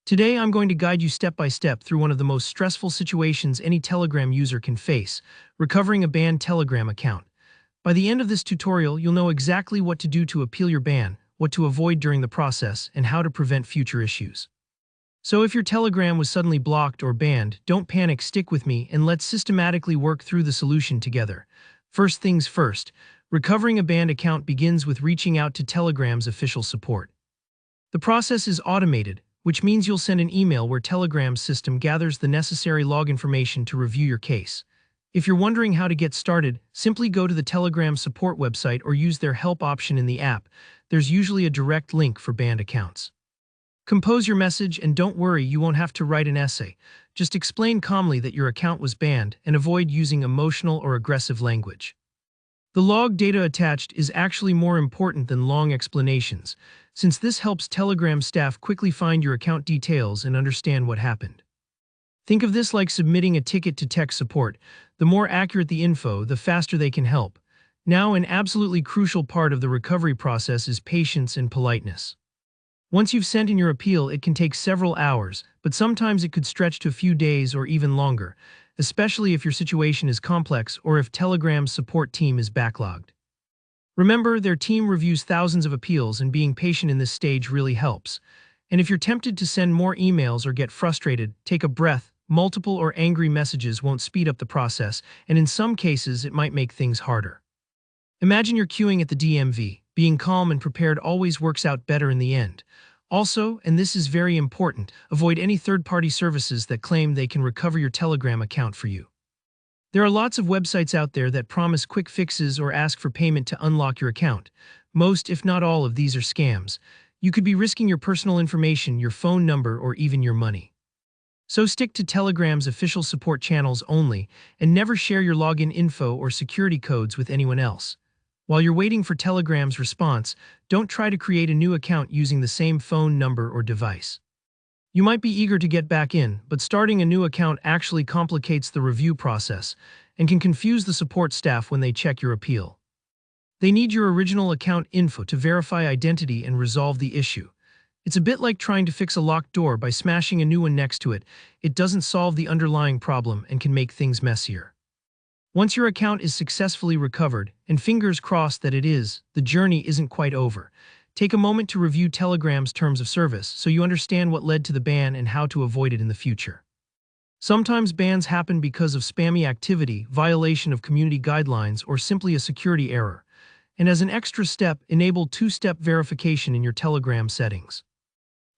Today, I'm going to guide you step by step through one of the most stressful situations any Telegram user can face, recovering a banned Telegram account. By the end of this tutorial, you'll know exactly what to do to appeal your ban, what to avoid during the process, and how to prevent future issues. So if your Telegram was suddenly blocked or banned, don't panic, stick with me, and let's systematically work through the solution together. First things first, recovering a banned account begins with reaching out to Telegram's official support. The process is automated, which means you'll send an email where Telegram's system gathers the necessary log information to review your case. If you're wondering how to get started, simply go to the Telegram support website or use their help option in the app. There's usually a direct link for banned accounts. Compose your message and don't worry, you won't have to write an essay. Just explain calmly that your account was banned and avoid using emotional or aggressive language. The log data attached is actually more important than long explanations, since this helps Telegram staff quickly find your account details and understand what happened. Think of this like submitting a ticket to tech support. The more accurate the info, the faster they can help. Now, an absolutely crucial part of the recovery process is patience and politeness. Once you've sent in your appeal, it can take several hours, but sometimes it could stretch to a few days or even longer, especially if your situation is complex or if Telegram's support team is backlogged. Remember, their team reviews thousands of appeals, and being patient in this stage really helps. And if you're tempted to send more emails or get frustrated, take a breath. Multiple or angry messages won't speed up the process, and in some cases, it might make things harder. Imagine you're queuing at the DMV. Being calm and prepared always works out better in the end. Also, and this is very important, avoid any third-party services that claim they can recover your Telegram account for you. There are lots of websites out there that promise quick fixes or ask for payment to unlock your account. Most, if not all, of these are scams. You could be risking your personal information, your phone number, or even your money. So stick to Telegram's official support channels only, and never share your login info or security codes with anyone else. While you're waiting for Telegram's response, don't try to create a new account using the same phone number or device. You might be eager to get back in, but starting a new account actually complicates the review process and can confuse the support staff when they check your appeal. They need your original account info to verify identity and resolve the issue. It's a bit like trying to fix a locked door by smashing a new one next to it. It doesn't solve the underlying problem and can make things messier. Once your account is successfully recovered, and fingers crossed that it is, the journey isn't quite over. Take a moment to review Telegram's terms of service so you understand what led to the ban and how to avoid it in the future. Sometimes bans happen because of spammy activity, violation of community guidelines, or simply a security error. And as an extra step, enable two-step verification in your Telegram settings.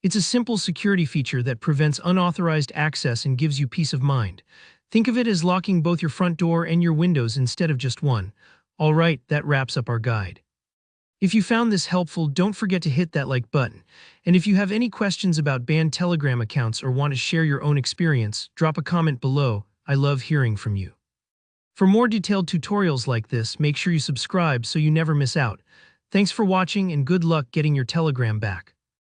It's a simple security feature that prevents unauthorized access and gives you peace of mind. Think of it as locking both your front door and your windows instead of just one. All right, that wraps up our guide. If you found this helpful, don't forget to hit that like button. And if you have any questions about banned Telegram accounts or want to share your own experience, drop a comment below. I love hearing from you. For more detailed tutorials like this, make sure you subscribe so you never miss out. Thanks for watching and good luck getting your Telegram back.